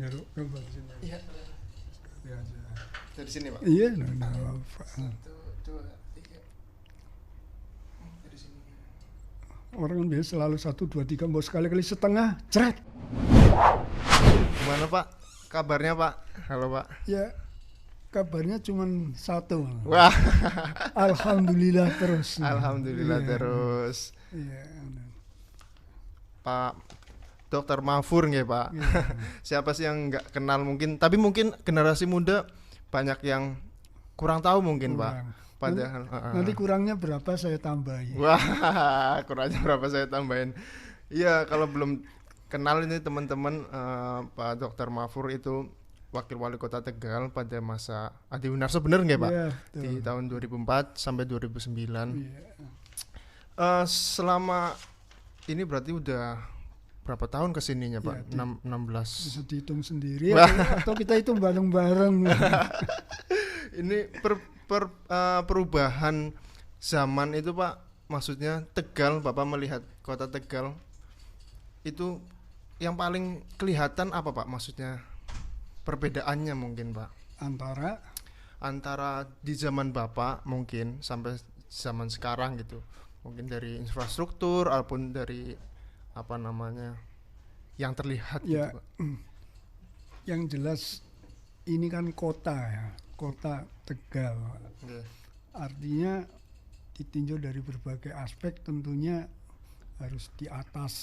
Garuk gambar di sini. Iya. Sekali aja. Dari sini, Pak. Iya, nah, apa. 1, 2, 3. Dari sini. Orang kan biasa selalu 1, 2, 3, mau sekali-kali setengah, ceret. Gimana, Pak? Kabarnya, Pak? Halo, Pak. Ya, kabarnya cuman satu. Wah, Alhamdulillah terus. alhamdulillah Iya. terus. Iya. Pak Dokter Mahfur nggih, Pak. Iya. Siapa sih yang nggak kenal mungkin, tapi mungkin generasi muda banyak yang kurang tahu mungkin, Kurang. Pak. Padahal Nanti kurangnya berapa saya tambahin. wah, kurangnya berapa saya tambahin. Iya, kalau belum kenal ini teman-teman, Pak Dokter Mahfur itu Wakil Wali Kota Tegal pada masa Adi Winarso, bener nggak, Pak? Iya, Di betul. tahun 2004 sampai 2009. Iya. Selama ini berarti udah berapa tahun kesininya, Pak? Ya, 16. Bisa dihitung sendiri atau kita hitung bareng-bareng. Ini perubahan zaman itu, Pak, maksudnya Tegal, Bapak melihat kota Tegal itu yang paling kelihatan apa, Pak? Maksudnya perbedaannya mungkin, Pak, antara di zaman Bapak mungkin sampai zaman sekarang gitu, mungkin dari infrastruktur ataupun dari apa namanya yang terlihat Ya, gitu, Pak. yang jelas ini kan kota ya, kota Tegal. Oke. Artinya ditinjau dari berbagai aspek, tentunya harus di atas,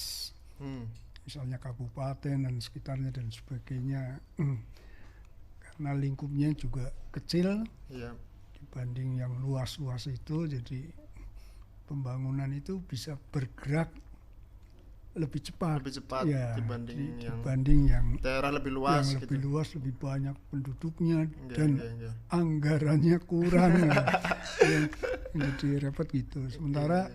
misalnya kabupaten dan sekitarnya dan sebagainya. Karena lingkupnya juga kecil Iya. dibanding yang luas-luas itu, jadi pembangunan itu bisa bergerak lebih cepat, ya, dibanding yang dibanding yang daerah lebih luas yang gitu. lebih luas, lebih banyak penduduknya Iya, dan iya. anggarannya kurang. yang jadi repot gitu. Sementara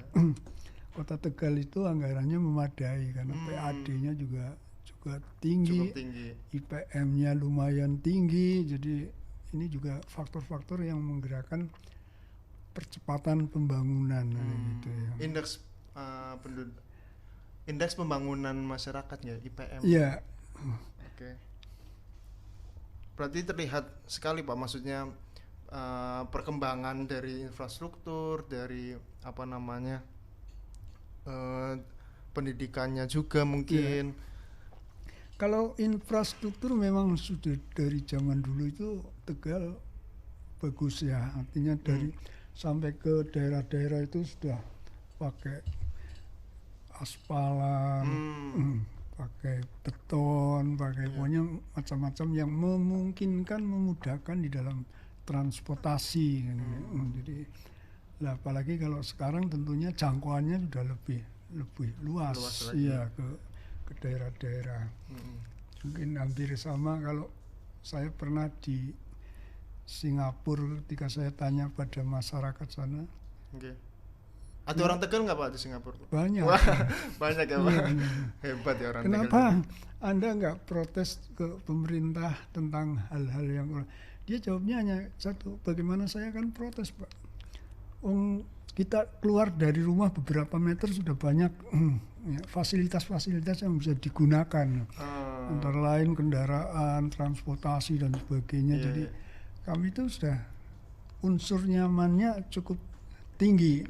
Kota Tegal itu anggarannya memadai karena PAD-nya juga tinggi, Cukup tinggi. IPM-nya lumayan tinggi. Jadi ini juga faktor-faktor yang menggerakkan percepatan pembangunan gitu ya. Indeks pembangunan masyarakatnya IPM. Iya. Oke. Berarti terlihat sekali, Pak, maksudnya perkembangan dari infrastruktur, dari apa namanya pendidikannya juga mungkin. Kalau infrastruktur memang sudah dari zaman dulu itu Tegal bagus ya, artinya dari sampai ke daerah-daerah itu sudah pakai aspalan, pakai beton, pakai pokoknya macam-macam yang memungkinkan, memudahkan di dalam transportasi. Jadi, lah, apalagi kalau sekarang tentunya jangkauannya sudah lebih luas lagi. ya ke daerah-daerah. Mungkin hampir sama kalau saya pernah di Singapura, ketika saya tanya pada masyarakat sana. Oke. Ada orang Tegal nggak, Pak, di Singapura, Pak? Banyak. Wah, banyak ya, Pak. Iya. Hebat ya orang Kenapa Tegal. Anda nggak protes ke pemerintah tentang hal-hal yang kurang? Dia jawabnya hanya satu, bagaimana saya akan protes, Pak? Kita keluar dari rumah beberapa meter sudah banyak fasilitas-fasilitas yang bisa digunakan. Antara lain kendaraan, transportasi dan sebagainya. Iya, Jadi iya. kami itu sudah unsur nyamannya cukup tinggi.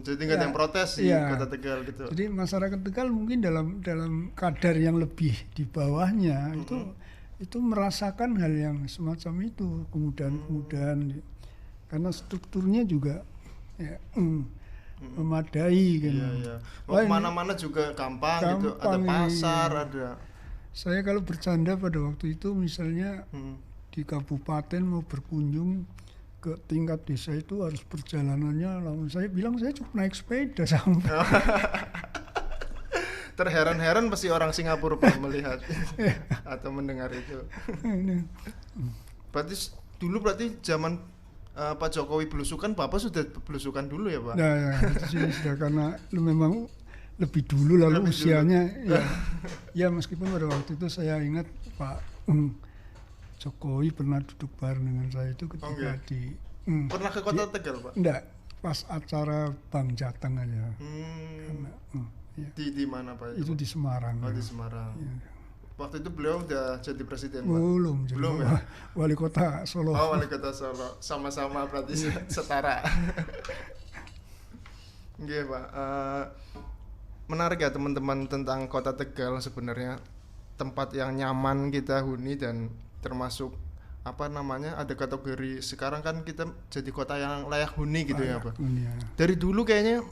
Jadi nggak ada yang protes di Iya. kota Tegal gitu. Jadi masyarakat Tegal mungkin dalam kadar yang lebih di bawahnya itu merasakan hal yang semacam itu, kemudahan-kemudahan, karena strukturnya juga ya, memadai kan. Iya. Mau kemana-mana juga gampang gitu. Ada Gampang, pasar, iya. ada. Saya kalau bercanda pada waktu itu misalnya di kabupaten mau berkunjung ke tingkat desa itu harus perjalanannya lama. Saya bilang saya cukup naik sepeda sampai. Terheran-heran pasti orang Singapura, Pak, melihat atau mendengar itu. Berarti zaman Pak Jokowi belusukan, Bapak sudah belusukan dulu ya, Pak? Nah, ya, itu sih sudah karena memang lebih dulu lalu Lebih usianya ya meskipun pada waktu itu saya ingat Pak Jokowi pernah duduk bareng dengan saya itu ketika di Pernah ke kota Tegal, Pak? enggak, pas acara Bank Jateng aja. Karena, Di mana, Pak? itu di Semarang. Oh, di Semarang. Ya. waktu itu beliau udah jadi presiden, Pak? Belum, jadi Belum ya? wali kota Solo. Oh, wali kota Solo, sama-sama berarti setara. Iya, Pak. Menarik ya teman-teman tentang kota Tegal, sebenarnya tempat yang nyaman kita huni, dan termasuk apa namanya, ada kategori sekarang kan kita jadi kota yang layak huni gitu ya, Pak. Ya. Dari dulu kayaknya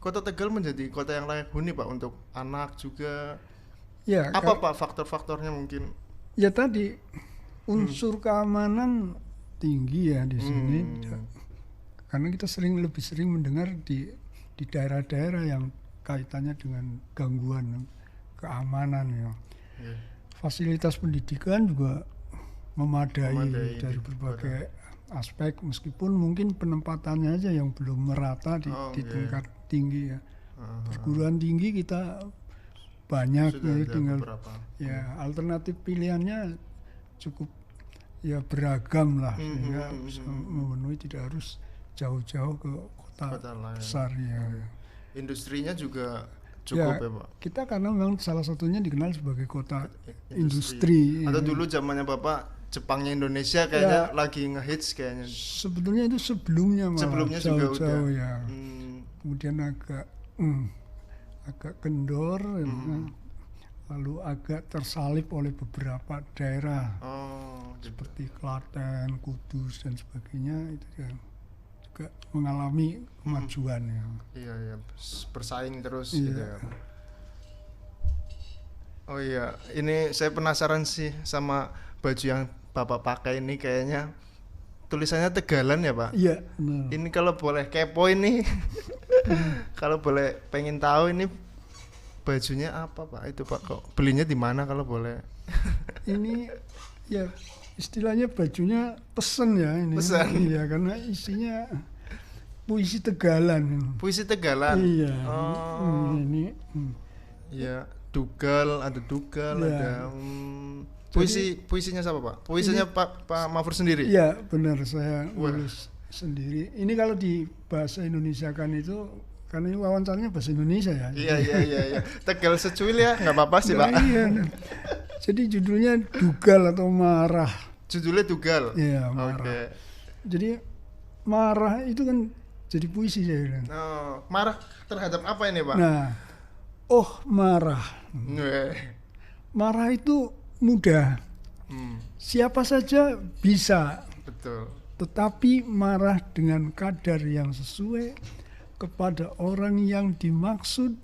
kota Tegal menjadi kota yang layak huni, Pak, untuk anak juga. Ya, Apa Pak faktor-faktornya mungkin? Ya tadi unsur keamanan tinggi ya di sini. Karena kita lebih sering mendengar di daerah-daerah yang kaitannya dengan gangguan keamanan ya. Fasilitas pendidikan juga memadai dari berbagai aspek, meskipun mungkin penempatannya aja yang belum merata di tingkat tinggi ya. Perguruan tinggi kita banyak ya, tinggal ya alternatif pilihannya cukup ya beragam lah, sehingga bisa memenuhi, tidak harus jauh-jauh ke kota besar ya. Industrinya juga cukup ya, Pak. Kita karena memang salah satunya dikenal sebagai kota industri. Atau dulu zamannya Bapak Jepangnya Indonesia kayaknya lagi ngehits kayaknya. Sebetulnya itu sebelumnya juga jauh udah. Ya. Kemudian agak kendor, lalu agak tersalip oleh beberapa daerah seperti Klaten, Kudus dan sebagainya, itu juga mengalami kemajuan ya. Iya, bersaing terus gitu ya. Oh iya, ini saya penasaran sih sama baju yang Bapak pakai ini, kayaknya tulisannya Tegalan ya, Pak? Iya, benar. Ini kalau boleh kepo ini, kalau boleh pengen tahu ini bajunya apa, Pak? Itu Pak, kok belinya di mana kalau boleh? Ini ya istilahnya bajunya pesen ya ini. Pesan. Iya, karena isinya puisi Tegalan. Puisi Tegalan. Iya. Ini. Iya, Dugal, ada Dugal, ya. ada puisinya siapa, Pak? Puisinya ini, Pak Mahfur sendiri? Iya, benar, saya nulis sendiri. Ini kalau di bahasa Indonesia kan itu, karena ini wawancaranya bahasa Indonesia ya. Iya. Tegal secuil ya, nggak apa-apa sih, Pak. Iya. Jadi judulnya Dugal atau Marah. Judulnya Dugal? Iya, Marah. Okay. Jadi marah itu kan jadi puisi saya bilang. Marah terhadap apa ini, Pak? Nah, marah. Marah itu mudah. Siapa saja bisa. Betul. Tetapi marah dengan kadar yang sesuai kepada orang yang dimaksud,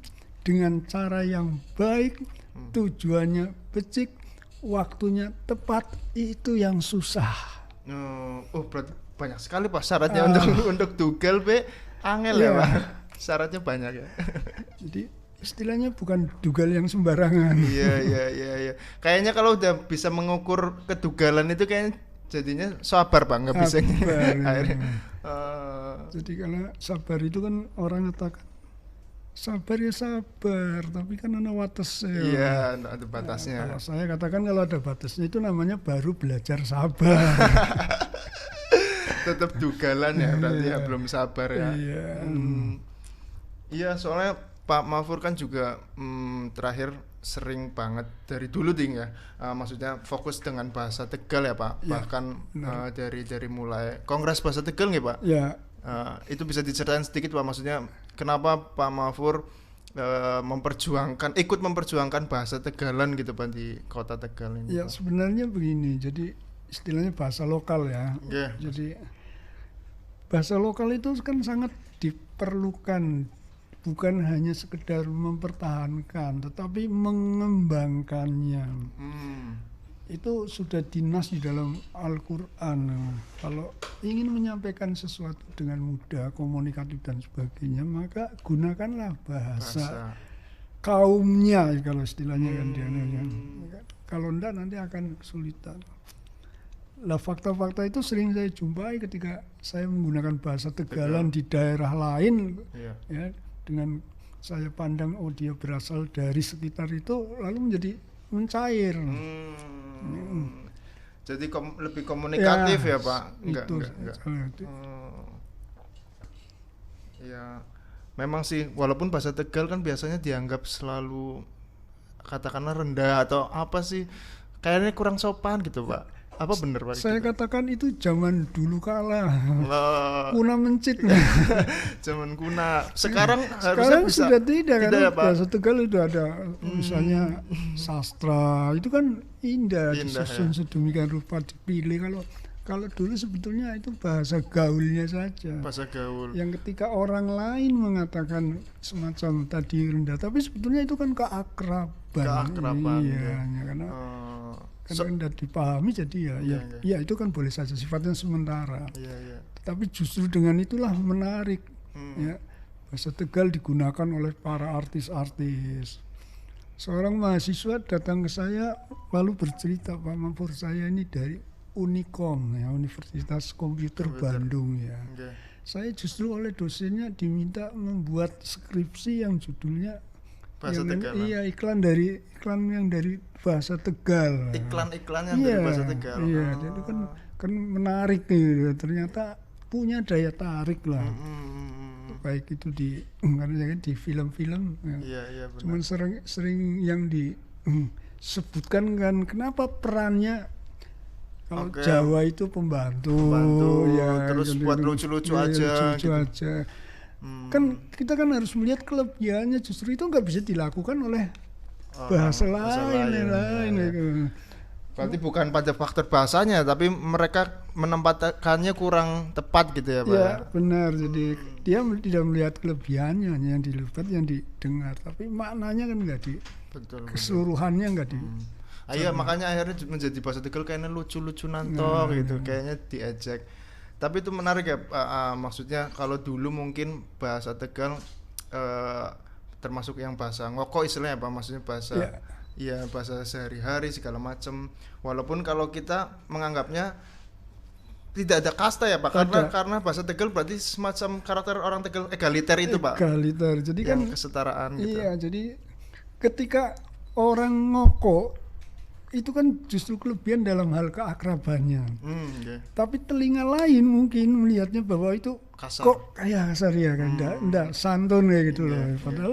dengan cara yang baik, tujuannya becik, waktunya tepat, itu yang susah. Berarti banyak sekali Pak syaratnya untuk Dugal angel ya, Pak. Syaratnya banyak ya. Jadi istilahnya bukan Dugal yang sembarangan. Iya. Kayaknya kalau udah bisa mengukur kedugalan itu kayaknya jadinya sabar, Pak, nggak bisa. Jadi kalau sabar itu kan orang katakan sabar ya sabar, tapi kan ada batasnya. Iya, ada batasnya. Kalau saya katakan kalau ada batasnya itu namanya baru belajar sabar. Tetap dugalan ya, berarti ya belum sabar ya. Iya, soalnya Pak Mahfur kan juga terakhir sering banget dari dulu ya, maksudnya fokus dengan bahasa Tegal ya, Pak. Bahkan dari mulai Kongres Bahasa Tegal nggih, Pak? Ya. Itu bisa diceritain sedikit, Pak, maksudnya kenapa Pak Mahfur ikut memperjuangkan bahasa Tegalan gitu, Pak, di kota Tegal ini? Ya, sebenarnya begini, jadi istilahnya bahasa lokal ya. Jadi bahasa lokal itu kan sangat diperlukan, bukan hanya sekedar mempertahankan, tetapi mengembangkannya. Itu sudah dinas di dalam Al-Quran. Kalau ingin menyampaikan sesuatu dengan mudah, komunikatif dan sebagainya, maka gunakanlah bahasa kaumnya, kalau istilahnya kan dia. Kalau enggak nanti akan kesulitan. Lah, fakta-fakta itu sering saya jumpai ketika saya menggunakan bahasa Tegalan di daerah lain, ya, dengan saya pandang dia berasal dari sekitar itu, lalu menjadi mencair. Jadi lebih komunikatif ya, Pak? Enggak. Ya, memang sih, walaupun bahasa Tegal kan biasanya dianggap selalu katakanlah rendah atau apa sih, kayaknya kurang sopan gitu Pak. Apa bener Pak? Saya katakan itu zaman dulu kala. Oh, Kuna mencit. zaman kuna. Sekarang harusnya Sekarang bisa. sudah tidak kan, ya, Pak? bahasa Tegal itu ada misalnya sastra, itu kan indah Indah, disusun sedemikian rupa, dipilih. Kalau dulu sebetulnya itu bahasa gaulnya saja. Bahasa gaul. Yang ketika orang lain mengatakan semacam tadi rendah, tapi sebetulnya itu kan keakraban. Keakraban, Iya, ya. karena So- rendah dipahami, jadi Iya. ya itu kan boleh saja sifatnya sementara. Iya. Tapi justru dengan itulah menarik. Hmm. Ya, bahasa Tegal digunakan oleh para artis-artis. Seorang mahasiswa datang ke saya lalu bercerita, Pak Mafur, saya ini dari Unikom, ya, Universitas Komputer Bandung, ya. Oke. Saya justru oleh dosennya diminta membuat skripsi yang judulnya Bahasa Tegal. iya, iklan yang dari bahasa Tegal. Iklan-iklannya dari bahasa Tegal. Iya, itu kan menarik nih, ternyata punya daya tarik lah. Baik itu karena di film-film. Ya. Iya benar. Cuman sering yang disebutkan kan, kenapa perannya kalau Jawa itu pembantu ya, terus gitu, buat lucu-lucu ya, aja. lucu-lucu Gitu. aja. Kan kita kan harus melihat kelebihannya, justru itu nggak bisa dilakukan oleh bahasa lain. Ya. Gitu. Berarti bukan pada faktor bahasanya, tapi mereka menempatkannya kurang tepat gitu ya Pak? Ya benar, jadi dia tidak melihat kelebihannya, hanya yang dilihat, yang didengar, tapi maknanya kan nggak di Betul. keseluruhannya nggak di. Iya, makanya akhirnya menjadi bahasa Tegal kayaknya lucu-lucu nanto gitu, kayaknya diejek. Tapi itu menarik ya Pak, maksudnya kalau dulu mungkin bahasa Tegal termasuk yang bahasa ngoko istilahnya Pak, maksudnya bahasa bahasa sehari-hari segala macam. Walaupun kalau kita menganggapnya tidak ada kasta ya Pak, karena bahasa Tegal berarti semacam karakter orang Tegal egaliter itu Pak. Egaliter, jadi yang kan kesetaraan gitu. Iya, jadi ketika orang ngoko itu kan justru kelebihan dalam hal keakrabannya. Okay. Tapi telinga lain mungkin melihatnya bahwa itu kasar. Kok kayak kasar ya kan, enggak santun kayak gitu loh. Padahal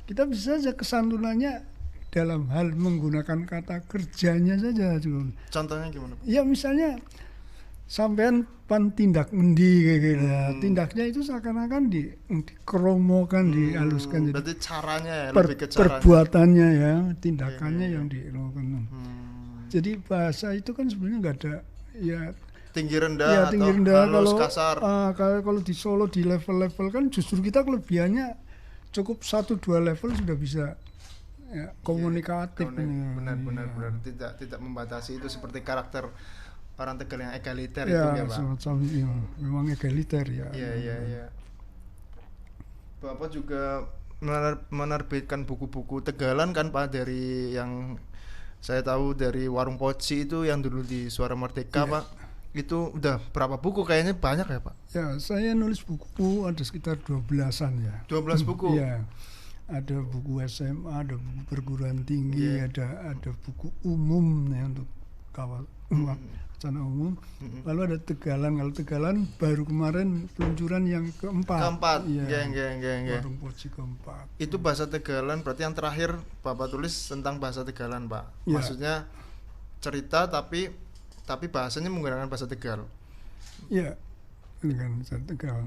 kita bisa saja kesantunannya dalam hal menggunakan kata kerjanya saja. Contohnya gimana Pak? Ya misalnya sampean pan tindak mendi kayak gitu. Tindaknya itu seakan-akan dikromokan, dihaluskan. Berarti caranya ya, lebih ke caranya. Perbuatannya ya, tindakannya yang dilakukan. Jadi bahasa itu kan sebenarnya nggak ada ya tinggi rendah atau halus kasar. Kalau di Solo di level-level kan justru kita kelebihannya cukup 1-2 level sudah bisa ya, komunikatif. Benar. Tidak membatasi, itu seperti karakter orang Tegal yang egaliter ya, itu ya Pak. Ya, memang egaliter ya. Iya. Bapak juga menerbitkan buku-buku Tegalan kan Pak, dari yang saya tahu dari Warung Poci itu yang dulu di Suara Merdeka Pak. Itu udah berapa buku, kayaknya banyak ya Pak? Ya, saya nulis buku ada sekitar 12-an ya. 12 buku? Iya. Ada buku SMA, ada buku perguruan tinggi, ada buku umum ya untuk wacana umum. Lalu ada Tegalan. Kalau Tegalan baru kemarin peluncuran yang keempat. Iya. Warung Poci keempat. Itu bahasa Tegalan, berarti yang terakhir Bapak tulis tentang bahasa Tegalan Pak. Ya. Maksudnya cerita tapi bahasanya menggunakan bahasa Tegal. Iya. Dengan bahasa Tegal.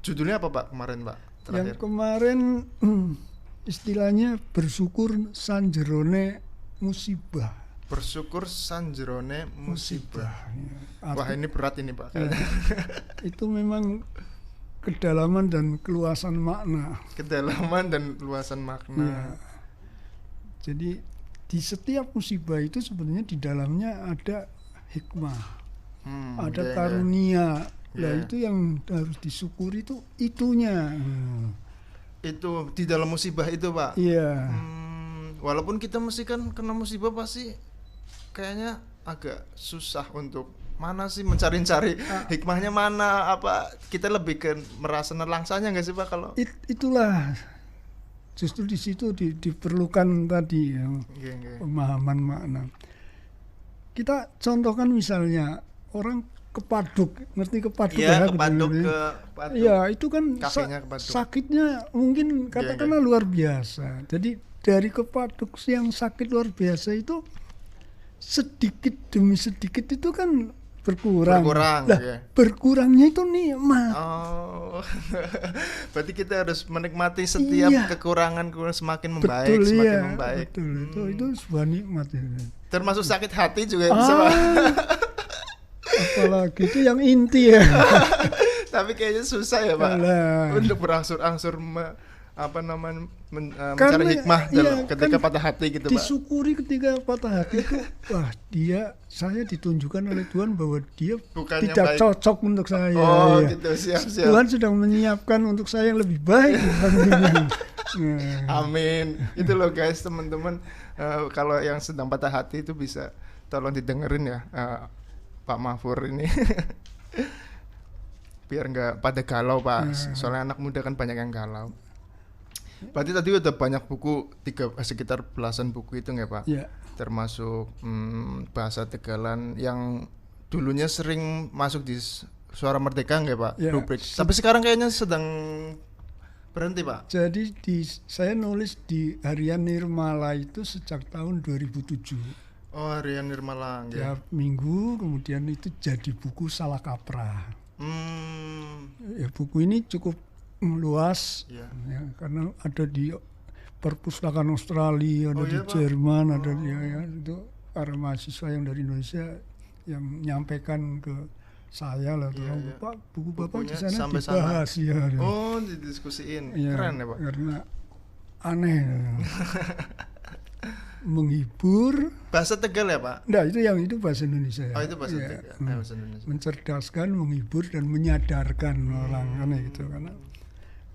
Judulnya apa Pak kemarin Pak? Terakhir. Yang kemarin istilahnya bersyukur sanjerone musibah. Bersyukur sanjerone musibah. Ya. Wah, ini berat ini Pak. Ya. Itu memang kedalaman dan keluasan makna. Kedalaman dan luasan makna. Ya. Jadi di setiap musibah itu sebenarnya di dalamnya ada hikmah, ada karunia. Nah itu yang harus disyukuri, itu itunya. Itu di dalam musibah itu Pak. Iya. Walaupun kita mesti kan kena musibah pasti kayaknya agak susah untuk mana sih mencari-cari hikmahnya mana, apa kita lebih ke merasa nelangsanya nggak sih Pak kalau itulah justru di situ diperlukan tadi ya, pemahaman makna. Kita contohkan misalnya orang kepaduk, ngerti kepaduk ya? Kepaduk ke ya itu kan sakitnya mungkin katakanlah luar biasa. Jadi dari kepatuk yang sakit luar biasa itu sedikit demi sedikit itu kan berkurang. Lah, ya. Berkurangnya itu nikmat. Oh. Berarti kita harus menikmati setiap kekurangan semakin membaik, betul, semakin membaik. Betul, itu sebuah nikmat ya. Termasuk sakit hati juga bisa, Pak. Apalagi itu yang inti ya. Tapi kayaknya susah ya, Pak. Untuk berangsur-angsur mencari hikmah dalam ketika patah hati gitu, Pak. Disyukuri ketika patah hati itu, wah saya ditunjukkan oleh Tuhan bahwa dia bukannya tidak baik. Cocok untuk saya. Oh, ya. gitu, siap. Tuhan sedang menyiapkan untuk saya yang lebih baik. Amin. Itu loh guys, teman-teman, kalau yang sedang patah hati itu bisa tolong didengerin ya, Pak Mahfur ini. Biar nggak pada galau, Pak. Soalnya anak muda kan banyak yang galau. Berarti tadi udah banyak buku, sekitar belasan buku itu nggak, Pak? Iya. Termasuk bahasa Tegalan yang dulunya sering masuk di Suara Merdeka nggak, Pak? Ya. Rubrik. Tapi sekarang kayaknya sedang berhenti, Pak. Jadi saya nulis di Harian Nirmala itu sejak tahun 2007. Oh, Harian Nirmala. Tiap minggu, kemudian itu jadi buku Salah Kaprah. Ya, buku ini cukup luas ya, karena ada di perpustakaan Australia, ada di Jerman, ada ya itu para mahasiswa yang dari Indonesia yang menyampaikan ke saya lah, Pak, buku Bapak di sana dibahas ya. Oh, didiskusiin. Ya, keren ya, Pak. Karena aneh. Menghibur. Bahasa Tegal ya, Pak? Enggak, itu bahasa Indonesia. Oh, itu bahasa Tegal. Bahasa Indonesia. Mencerdaskan, menghibur dan menyadarkan orang aneh gitu, karena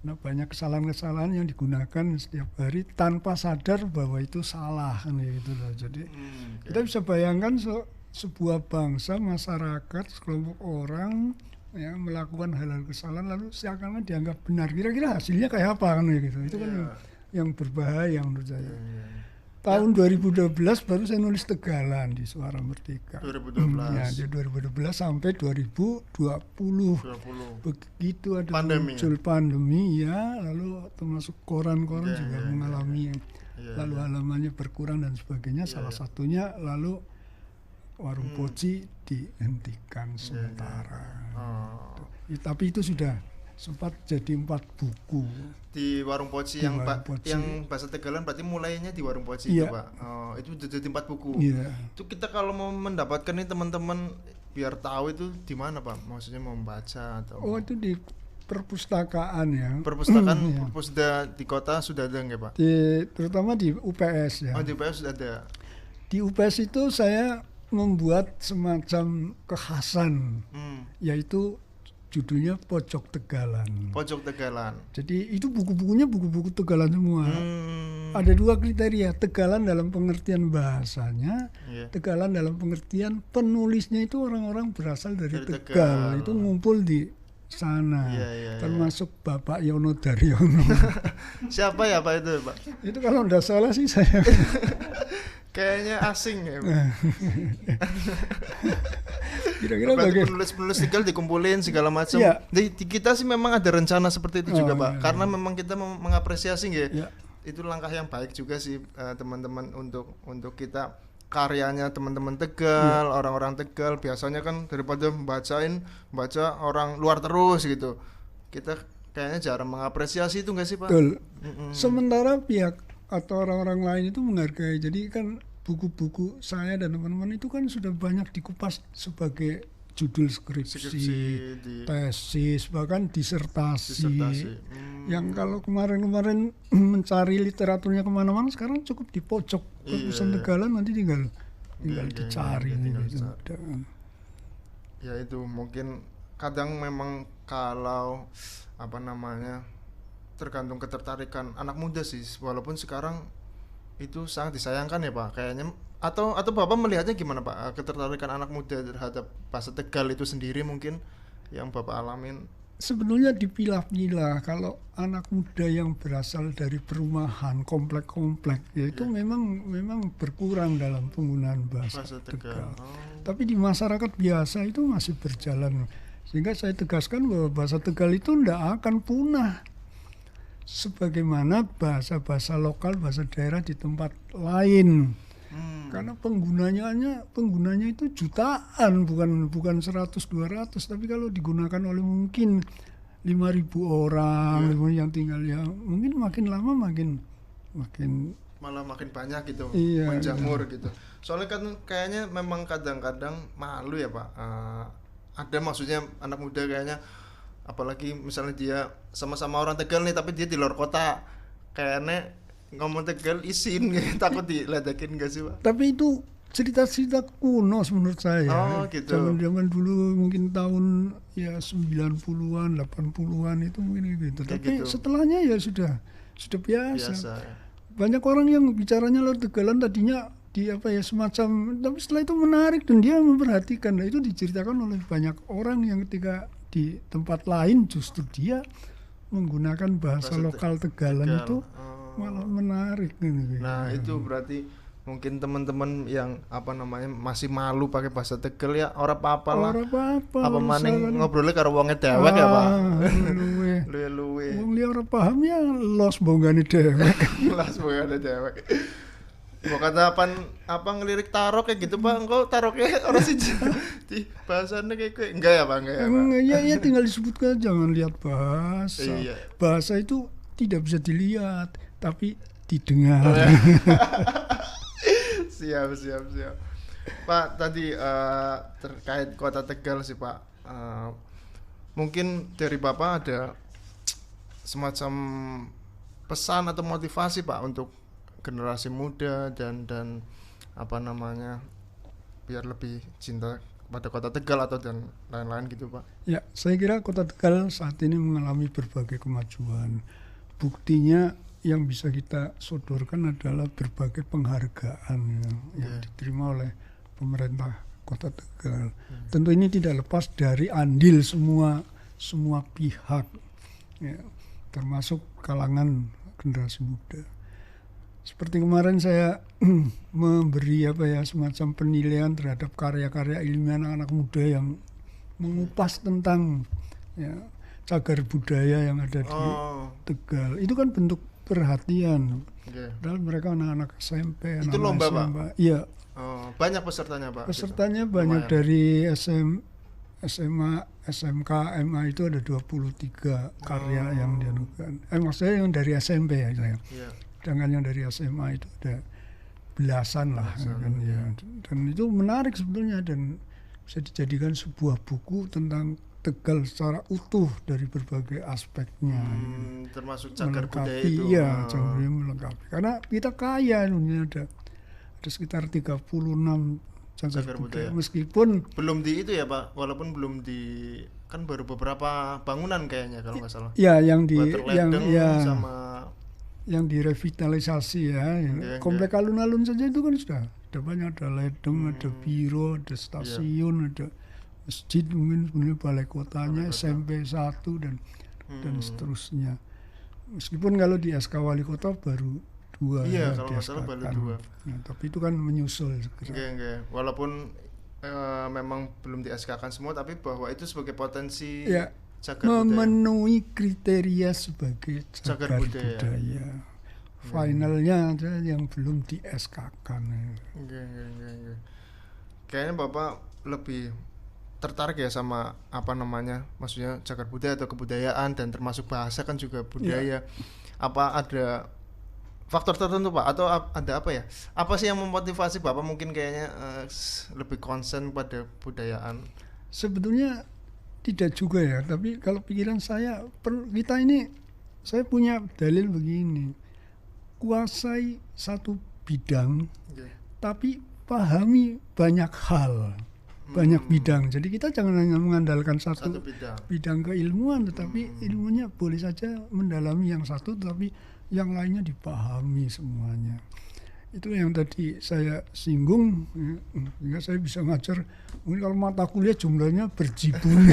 banyak kesalahan-kesalahan yang digunakan setiap hari tanpa sadar bahwa itu salah kan gitu loh. Jadi kita bisa bayangkan sebuah bangsa, masyarakat, sekelompok orang ya melakukan hal-hal kesalahan lalu seakan-akan dianggap benar. Kira-kira hasilnya kayak apa kan gitu. Itu kan yang berbahaya menurut saya. Tahun 2012 baru saya nulis Tegalan di Suara Merdeka. 2012. Ya, di 2012 sampai 2020. Begitu ada muncul pandemi ya, lalu termasuk koran-koran juga mengalami lalu halamannya berkurang dan sebagainya. Salah satunya lalu Warung Poci dihentikan sementara. Tapi itu sudah sempat jadi 4 buku di Warung Poci yang bahasa Tegalan, berarti mulainya di Warung Poci itu, Pak. Itu jadi 4 buku. Itu kita kalau mau mendapatkan ini teman-teman biar tahu itu di mana, Pak? Maksudnya mau membaca atau itu di perpustakaan ya. Perpustakaan sudah di kota sudah ada nggak, Pak? Terutama di UPS ya. Oh, di UPS sudah ada. Di UPS itu saya membuat semacam kekhasan, yaitu judulnya Pojok Tegalan. Pojok Tegalan. Jadi itu buku-bukunya buku-buku Tegalan semua. Ada 2 kriteria, Tegalan dalam pengertian bahasanya, Tegalan dalam pengertian penulisnya itu orang-orang berasal dari Tegal. Itu ngumpul di sana. Termasuk Bapak Yono Daryono. Siapa ya, Pak, itu, Pak? Itu kalau enggak salah sih saya. Kayaknya asing ya, Pak. Kira-kira penulis-penulis Tegal dikumpulin segala macam. Di kita sih memang ada rencana seperti itu juga, Pak. Karena memang kita mengapresiasi itu langkah yang baik juga sih, teman-teman, untuk kita karyanya teman-teman Tegal, orang-orang Tegal biasanya kan daripada baca orang luar terus gitu. Kita kayaknya jarang mengapresiasi itu nggak sih, Pak? Betul. Sementara pihak atau orang-orang lain itu menghargai. Jadi kan buku-buku saya dan teman-teman itu kan sudah banyak dikupas sebagai judul skripsi, tesis, bahkan disertasi. Yang kalau kemarin-kemarin mencari literaturnya kemana-mana, sekarang cukup di pojok perpustakaan Tegalan, nanti tinggal dicari. Ya itu mungkin kadang memang kalau tergantung ketertarikan anak muda sih, walaupun sekarang itu sangat disayangkan ya, Pak, kayaknya. Atau Bapak melihatnya gimana, Pak, ketertarikan anak muda terhadap bahasa Tegal itu sendiri mungkin yang Bapak alamin? Sebenarnya dipilah-pilah. Kalau anak muda yang berasal dari perumahan komplek-komplek ya itu memang berkurang dalam penggunaan bahasa Tegal. Tapi di masyarakat biasa itu masih berjalan. Sehingga saya tegaskan bahwa bahasa Tegal itu tidak akan punah. sebagaimana bahasa-bahasa lokal, bahasa daerah di tempat lain. Karena penggunanya itu jutaan, bukan 100-200, tapi kalau digunakan oleh mungkin 5.000 orang yang tinggal ya, mungkin makin lama makin malah makin banyak gitu, iya, menjamur gitu. Soalnya kan kayaknya memang kadang-kadang malu ya Pak. Ada maksudnya anak muda kayaknya, apalagi misalnya dia sama-sama orang Tegal nih, tapi dia di luar kota, kayaknya ngomong Tegal isin takut diledakin gak sih Pak? Tapi itu cerita-cerita kuno menurut saya. Oh gitu. Zaman dulu mungkin tahun ya 90-an, 80-an itu mungkin gitu. Kayak Tapi gitu. setelahnya ya sudah biasa. Ya. Banyak orang yang bicaranya luar Tegalan tadinya di apa ya semacam, tapi setelah itu menarik dan dia memperhatikan. Nah, itu diceritakan oleh banyak orang yang ketika di tempat lain justru dia menggunakan bahasa lokal Tegalan itu malah menarik gitu. Nah itu berarti mungkin teman-teman yang apa namanya masih malu pakai bahasa Tegal ya ora apa-apa lah. Apa maning ngobrolnya karo wonge dewek ya Pak. Luwe. Wong liya ora paham ya los bonggane dewek. Los bonggane dewek. Mau kata apa ngelirik tarok kayak gitu Pak, engkau taroknya orang sih di bahasanya kayak enggak ya Pak, enggak ya Pak. Ya tinggal disebutkan, jangan lihat bahasa. Iya. Bahasa itu tidak bisa dilihat tapi didengar. Siap. Pak tadi terkait Kota Tegal sih Pak, mungkin dari Bapak ada semacam pesan atau motivasi Pak untuk generasi muda dan apa namanya biar lebih cinta pada Kota Tegal atau dan lain-lain gitu Pak. Ya, saya kira Kota Tegal saat ini mengalami berbagai kemajuan. Buktinya yang bisa kita sodorkan adalah berbagai penghargaan yang diterima oleh pemerintah Kota Tegal. Tentu ini tidak lepas dari andil semua pihak, ya, termasuk kalangan generasi muda. Seperti kemarin saya memberi semacam penilaian terhadap karya-karya ilmiah anak-anak muda yang mengupas tentang cagar budaya yang ada di Tegal. Itu kan bentuk perhatian. Padahal mereka anak-anak SMP. Itu lomba SMA. Pak? Iya. Banyak pesertanya Pak? Pesertanya gitu. Banyak. Lumayan. Dari SMA, SMK, MA itu ada 23 karya yang dianukan. Maksudnya yang dari SMP ya saya. Yeah. Sedangkan yang dari SMA itu ada belasan lah. Kan, ya. Dan itu menarik sebetulnya dan bisa dijadikan sebuah buku tentang Tegal secara utuh dari berbagai aspeknya. Termasuk cagar budaya itu. Iya, cagar budaya melengkapi. Karena kita kaya, ada sekitar 36 cagar budaya. Meskipun belum di itu ya Pak, walaupun belum di, kan baru beberapa bangunan kayaknya kalau nggak salah. Ya, yang sama yang direvitalisasi ya. Komplek alun-alun saja itu kan sudah banyak, ada ledeng, ada biro, ada stasiun, ada masjid, mungkin sebenarnya balai kotanya, SMP 1 dan seterusnya. Meskipun kalau di SK Wali Kota baru 2. Iya, kalau nggak salah baru 2. Ya, tapi itu kan menyusul. Enggak. Walaupun memang belum di SK-kan semua, tapi bahwa itu sebagai potensi cagar memenuhi kriteria sebagai cagar budaya. Finalnya aja yang belum di SK-kan. Enggak. Kayaknya Bapak lebih tertarik ya sama apa namanya, maksudnya cagar budaya atau kebudayaan, dan termasuk bahasa kan juga budaya. Apa ada faktor tertentu Pak, atau ada apa ya? Apa sih yang memotivasi Bapak mungkin kayaknya lebih concern pada budayaan? Sebetulnya tidak juga ya, tapi kalau pikiran saya, saya punya dalil begini: kuasai satu bidang, tapi pahami banyak hal. Banyak bidang, jadi kita jangan hanya mengandalkan satu bidang keilmuan, tetapi ilmunya boleh saja mendalami yang satu, tetapi yang lainnya dipahami semuanya. Itu yang tadi saya singgung, sehingga saya bisa ngajar. Mungkin kalau mata kuliah jumlahnya berjibun.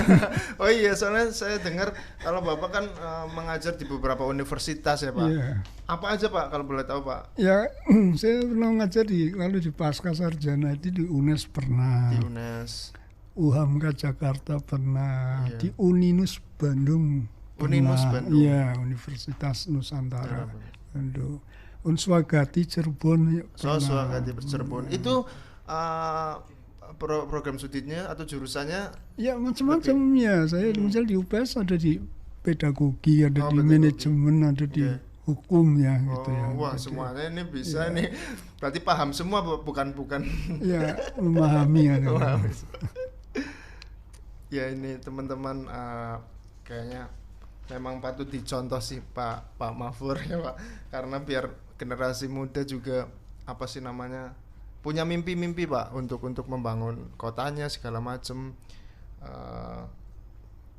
Oh iya, soalnya saya dengar kalau Bapak kan mengajar di beberapa universitas ya Pak. Yeah. Apa aja Pak kalau boleh tahu Pak? Ya, saya pernah ngajar lalu di Pasca Sarjana itu di UNES pernah. Di UNES. UHAMKA Jakarta pernah. Yeah. Di Uninus Bandung Unimus Bandung. Iya, Universitas Nusantara Bandung. Unswagati Cirebon. Swagati Cirebon. Itu program studinya atau jurusannya? Ya macam-macam ya. Saya misal di UPS ada di pedagogi, ada di pedagogi. manajemen, ada di hukum ya gitu ya. Wah, jadi, semuanya ini bisa nih. Berarti paham semua bukan ya memahami ya. Ya ini teman-teman kayaknya memang patut dicontoh sih Pak Mahfur ya Pak, karena biar generasi muda juga apa sih namanya punya mimpi-mimpi Pak untuk membangun kotanya segala macam,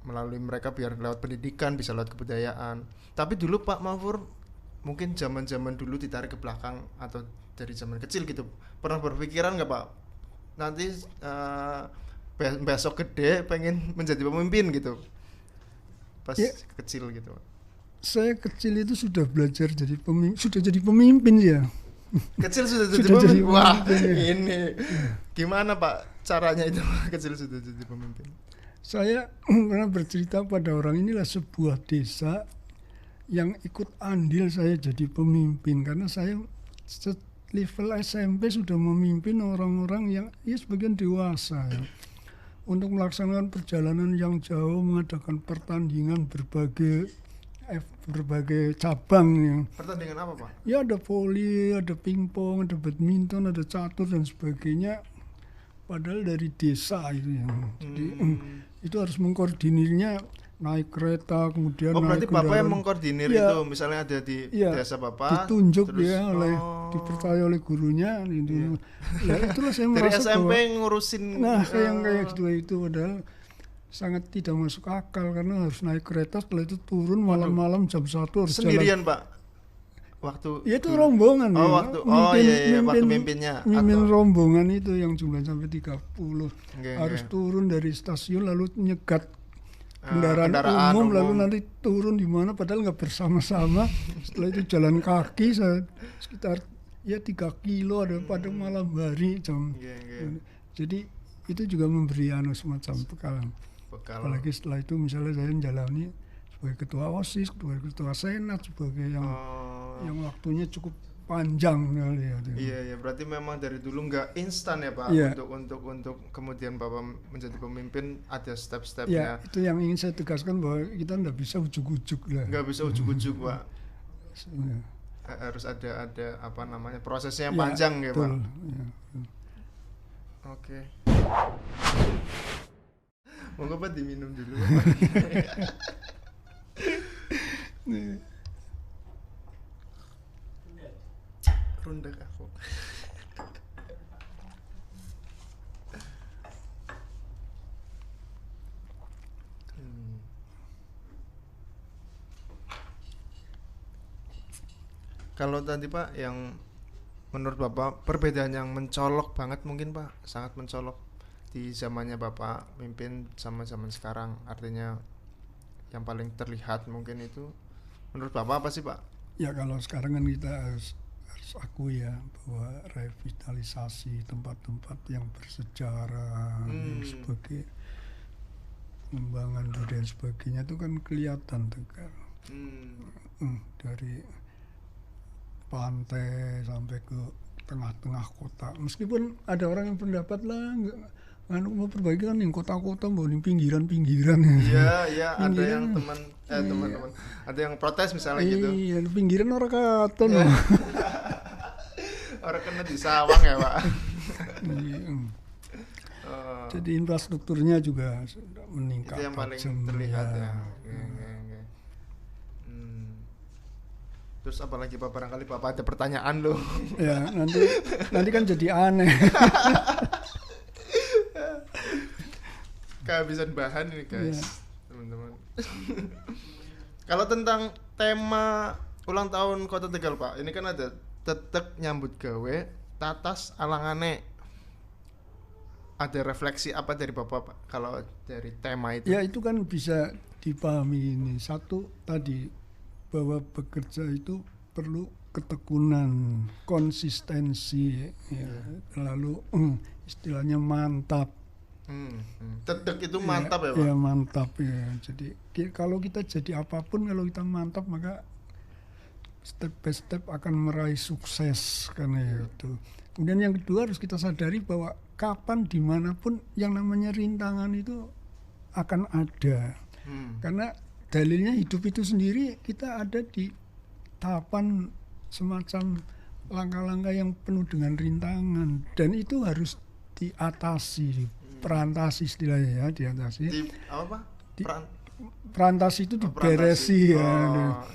melalui mereka biar lewat pendidikan bisa lewat kebudayaan. Tapi dulu Pak Mahfur mungkin zaman dulu ditarik ke belakang atau dari zaman kecil gitu, pernah berpikiran nggak Pak nanti besok gede pengen menjadi pemimpin gitu pas kecil gitu Pak? Saya kecil itu sudah belajar jadi pemimpin ya. Kecil sudah jadi pemimpin. Wah ini gimana Pak caranya itu kecil sudah jadi pemimpin? Saya pernah bercerita pada orang, inilah sebuah desa yang ikut andil saya jadi pemimpin, karena saya level SMP sudah memimpin orang-orang yang sebagian dewasa ya, untuk melaksanakan perjalanan yang jauh, mengadakan pertandingan berbagai cabang ya. Pertandingan apa Pak? Ya ada voli, ada pingpong, ada badminton, ada catur dan sebagainya. Padahal dari desa itu ya. Jadi itu harus mengkoordinirnya, naik kereta, kemudian berarti naik Bapak yang mengkoordinir itu, misalnya ada di desa Bapak ditunjuk terus, dipercaya oleh gurunya gitu. Nah, itulah saya dari merasa SMP bahwa, ngurusin kayak gitu itu padahal sangat tidak masuk akal, karena harus naik kereta, setelah itu turun malam-malam jam 1 harus sendirian jalan. Pak waktu itu rombongan waktu mimpinnya mimpin rombongan itu yang jumlah sampai 30 harus okay. Turun dari stasiun lalu nyegat kendaraan umum lalu nanti turun di mana, padahal nggak bersama-sama. Setelah itu jalan kaki sekitar 3 kilo ada pada malam hari jam. Jadi itu juga memberi semacam bekal. Apalagi setelah itu misalnya saya menjalani sebagai ketua OSIS, sebagai ketua senat, sebagai yang waktunya cukup panjang ya. Iya, berarti memang dari dulu nggak instan ya Pak, untuk kemudian Bapak menjadi pemimpin ada step-stepnya. Ya, itu yang ingin saya tegaskan, bahwa kita nggak bisa ujuk-ujuk lah. Nggak bisa ujuk-ujuk Pak. Harus ada apa namanya prosesnya yang panjang ya Pak. Ya. Oke. Monggo Pak diminum dulu. Rundak aku. Kalau tadi Pak yang menurut Bapak perbedaan yang mencolok banget mungkin Pak, sangat mencolok di zamannya Bapak mimpin sama zaman sekarang, artinya yang paling terlihat mungkin itu menurut Bapak apa sih Pak? Ya kalau sekarang kan kita harus akui ya, bahwa revitalisasi tempat-tempat yang bersejarah yang sebagai pengembangan budaya sebagainya itu kan kelihatan Tegal. Dari pantai sampai ke tengah-tengah kota. Meskipun ada orang yang pendapat lah mau perbaiki kan yang kota-kota, mau di pinggiran-pinggiran. Iya, ada yang teman-teman, ada yang protes misalnya gitu. Iya, pinggiran orang katon. Orang kena di sawang ya Pak. Jadi infrastrukturnya juga sudah meningkat. Itu yang paling terlihat ya. Terus apalagi Pak, barangkali Bapak ada pertanyaan loh. Ya nanti kan jadi aneh. Kehabisan bahan ini guys, teman-teman. Kalau tentang tema ulang tahun Kota Tegal Pak, ini kan ada tetek nyambut gawe, tatas alangane. Ada refleksi apa dari Bapak Pak kalau dari tema itu? Ya itu kan bisa dipahami ini. Satu tadi, bahwa bekerja itu perlu ketekunan, konsistensi, ya. Lalu istilahnya mantap. Dedek itu mantap ya Pak? Ya mantap ya. Jadi kalau kita jadi apapun, kalau kita mantap maka step by step akan meraih sukses karena itu. Kemudian yang kedua harus kita sadari bahwa kapan dimanapun yang namanya rintangan itu akan ada. Karena dalilnya hidup itu sendiri kita ada di tahapan semacam langkah-langkah yang penuh dengan rintangan dan itu harus diatasi, perantasi istilahnya ya, diatasi. Apa Pak? Perantasi itu diberesi ya.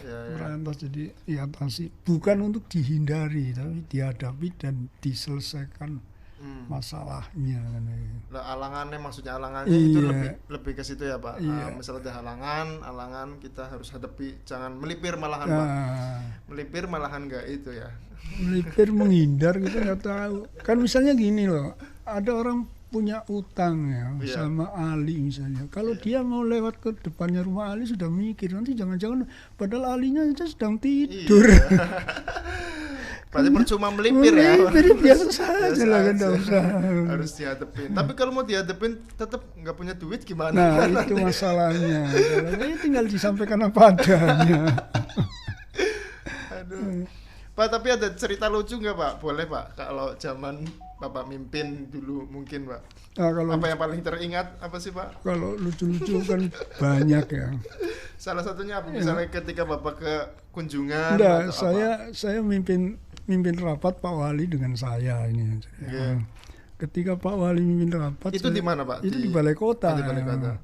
Ya. Perantas jadi diatasi, bukan untuk dihindari tapi dihadapi dan diselesaikan masalahnya. Lah alangannya maksudnya itu lebih ke situ ya Pak. Misalnya ada halangan kita harus hadapi, jangan melipir malahan Pak. Melipir malahan enggak itu ya. Melipir menghindar gitu nggak tahu. Kan misalnya gini loh, ada orang punya utang ya sama Ali misalnya. Kalau dia mau lewat ke depannya rumah Ali sudah mikir nanti jangan-jangan padahal Alinya aja sedang tidur. Berarti percuma melipir ya. Melipir biasa saja lah kan, enggak usah. Harus dihadapin. Tapi kalau mau dihadapin tetap nggak punya duit gimana? Nah, itu masalahnya. Ini tinggal disampaikan apa adanya. Aduh. Pak, tapi ada cerita lucu nggak Pak? Boleh Pak, kalau zaman Bapak mimpin dulu mungkin Pak. Nah, kalau apa yang paling teringat apa sih Pak? Kalau lucu-lucu kan banyak ya. Salah satunya apa? Misalnya ketika Bapak ke kunjungan. Enggak, saya mimpin rapat Pak Wali dengan saya ini. Ketika Pak Wali mimpin rapat itu di mana Pak? Itu di Balai Kota. Di Balai Kota.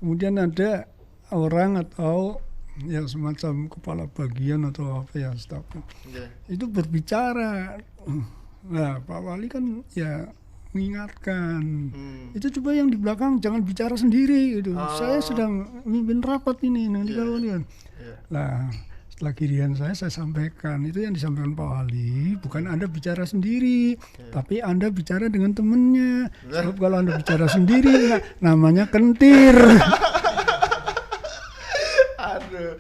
Kemudian ada orang atau ya semacam kepala bagian atau apa ya staf. Itu berbicara. Nah, Pak Wali kan ya mengingatkan. Itu coba yang di belakang jangan bicara sendiri gitu. Saya sedang memimpin rapat ini nanti kalau lihat. Nah, setelah giliran saya sampaikan itu yang disampaikan Pak Wali bukan Anda bicara sendiri, tapi Anda bicara dengan temennya. Sebab kalau Anda bicara sendiri namanya kentir. Aduh,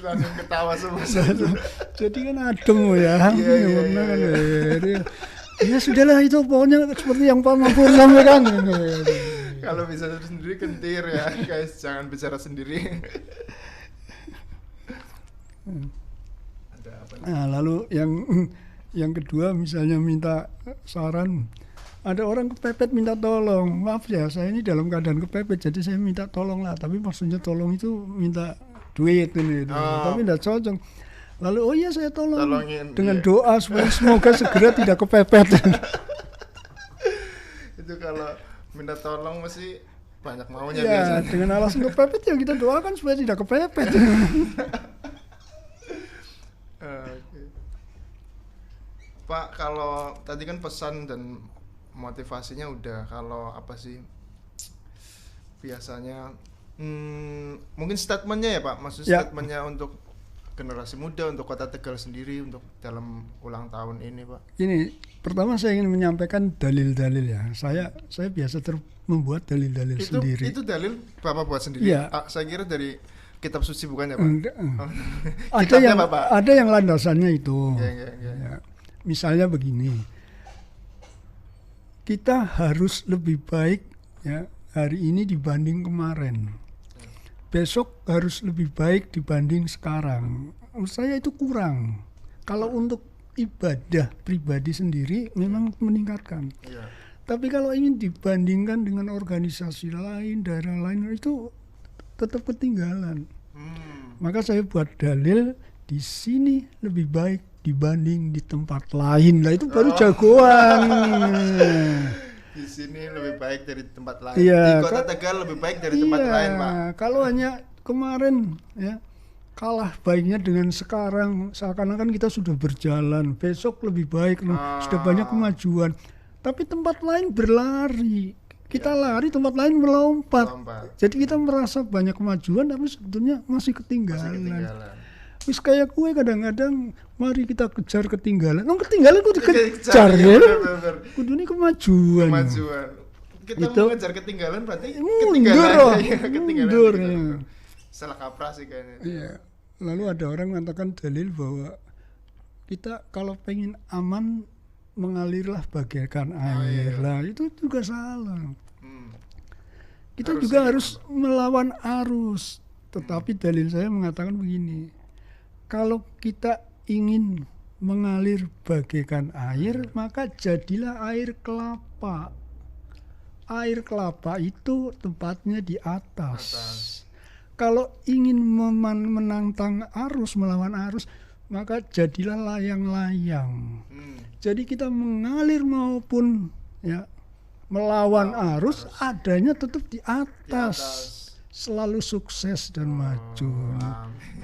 langsung ketawa semua. Jadi kan adem ya. Ya sudahlah itu pokoknya seperti yang Pak Mafur sampaikan. Kalau bisa sendiri kentir ya guys, jangan bicara sendiri. Nah, lalu yang kedua misalnya minta saran, ada orang kepepet minta tolong, maaf ya saya ini dalam keadaan kepepet jadi saya minta tolong lah, tapi maksudnya tolong itu minta duit ini, tapi tidak cocok. Lalu oh iya saya tolongin dengan doa supaya semoga segera tidak kepepet. Itu kalau minta tolong masih banyak maunya ya, biasanya. Dengan alasan kepepet ya kita doakan supaya tidak kepepet. Pak, kalau tadi kan pesan dan motivasinya udah, kalau apa sih biasanya mungkin statementnya ya Pak, maksudnya statementnya untuk generasi muda, untuk Kota Tegal sendiri, untuk dalam ulang tahun ini Pak. Ini pertama saya ingin menyampaikan dalil-dalil ya. Saya biasa membuat dalil-dalil sendiri. Itu dalil Bapak buat sendiri? Ya. Saya kira dari kitab suci bukan ya Pak? Ada yang landasannya itu. Ya. Misalnya begini, kita harus lebih baik ya hari ini dibanding kemarin. Besok harus lebih baik dibanding sekarang. Menurut saya itu kurang. Kalau untuk ibadah pribadi sendiri memang meningkatkan. Ya. Tapi kalau ingin dibandingkan dengan organisasi lain, daerah lain itu tetap ketinggalan. Maka saya buat dalil di sini lebih baik dibanding di tempat lain. Lah itu baru jagoan. Di sini lebih baik dari tempat lain. Ya, di Kota Tegal lebih baik dari tempat lain, Pak. Kalau hanya kemarin ya kalah baiknya dengan sekarang, seakan-akan kita sudah berjalan, besok lebih baik, sudah banyak kemajuan. Tapi tempat lain berlari, kita lari, tempat lain melompat. Jadi kita merasa banyak kemajuan, tapi sebetulnya masih ketinggalan. Wis kayak kue kadang-kadang, mari kita kejar ketinggalan. Ketinggalan kudu dikejar ya. Kudu ini kemajuan. Kita itu mengejar ketinggalan berarti mundur. Salah kaprah sih kayaknya. Iya. Lalu ada orang mengatakan dalil bahwa kita kalau pengen aman mengalirlah bagaikan air. Lah itu juga salah. Kita juga harus melawan arus. Tetapi dalil saya mengatakan begini, kalau kita ingin mengalir bagaikan air, maka jadilah air kelapa. Air kelapa itu tempatnya di atas. Kalau ingin menantang arus, melawan arus, maka jadilah layang-layang. Jadi kita mengalir maupun ya melawan arus, adanya tetap di atas. Selalu sukses dan maju.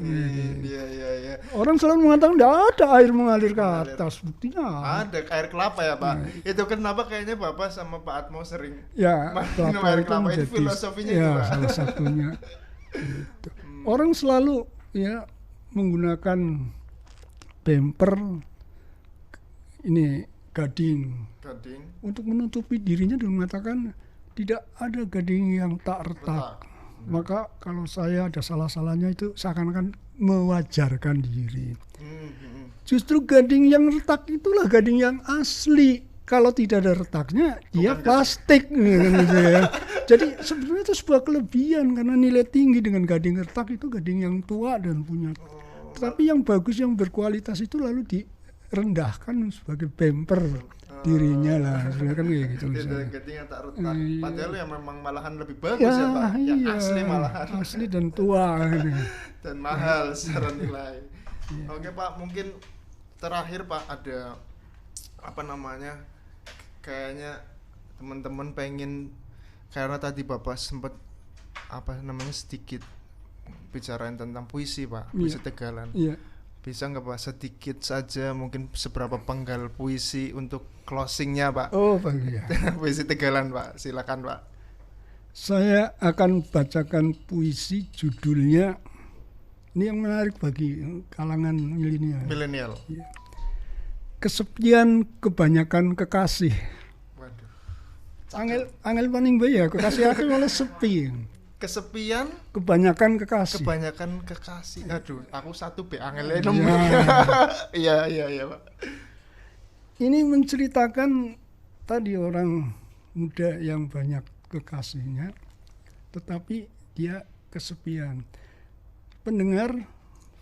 Iya. Orang selalu mengatakan tidak ada air mengalir ke atas. Buktinya ada air kelapa ya Pak. Itu kenapa kayaknya Bapak sama Pak Atmo sering minum air kelapa. Itu filosofinya itu Pak. Salah satunya. Gitu. Orang selalu ya menggunakan bumper ini gading untuk menutupi dirinya dan mengatakan tidak ada gading yang tak retak. Maka kalau saya ada salah-salahnya itu seakan-akan mewajarkan diri. Justru gading yang retak itulah gading yang asli. Kalau tidak ada retaknya, dia plastik. Gitu ya. Jadi sebenarnya itu sebuah kelebihan karena nilai tinggi dengan gading retak itu gading yang tua dan punya. Tetapi yang bagus, yang berkualitas itu lalu direndahkan sebagai bumper dirinya lah, sebenarnya kan kayak gitu. Gading yang tak retak. Padahal yang memang malahan lebih bagus ya Pak. Yang asli malahan. Asli dan tua. Dan mahal secara nilai. Oke Pak, mungkin terakhir Pak ada kayaknya teman-teman pengen, karena tadi Bapak sempat sedikit bicarain tentang puisi Pak, puisi Tegalan. Bisa nggak Pak sedikit saja mungkin seberapa penggal puisi untuk closingnya Pak? Oh Pak ya. Puisi Tegalan Pak, silakan Pak. Saya akan bacakan puisi, judulnya ini yang menarik bagi kalangan milenial. Ya. Kesepian kebanyakan kekasih. Waduh. Angel paning bae ya, kekasih aku oleh sepi. Kesepian kebanyakan kekasih. Aduh, aku satu be angel nemu. Iya Pak. Ini menceritakan tadi orang muda yang banyak kekasihnya, tetapi dia kesepian. Pendengar,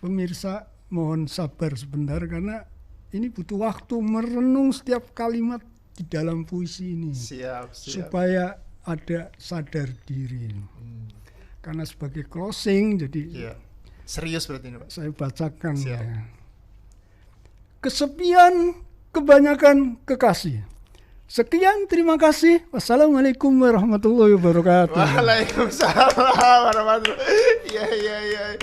pemirsa, mohon sabar sebentar karena ini butuh waktu merenung setiap kalimat di dalam puisi ini. Siap. Supaya ada sadar diri. Karena sebagai closing, jadi serius berarti ini Pak. Saya bacakan ya. Kesepian kebanyakan kekasih. Sekian, terima kasih. Wassalamualaikum warahmatullahi wabarakatuh. Waalaikumsalam warahmatullahi. Iya.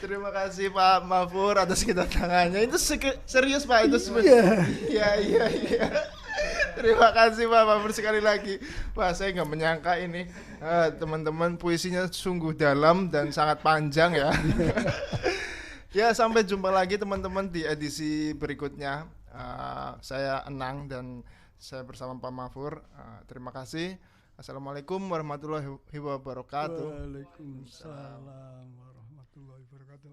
Terima kasih Pak Mafur atas kedatangannya. Itu serius Pak, itu sebenarnya. Iya. Terima kasih Pak Mafur sekali lagi. Wah, saya nggak menyangka ini teman-teman puisinya sungguh dalam dan sangat panjang ya. Ya, sampai jumpa lagi teman-teman di edisi berikutnya. Saya Enang dan saya bersama Pak Mafur. Terima kasih. Assalamualaikum warahmatullahi wabarakatuh. Waalaikumsalam warahmatullahi wabarakatuh.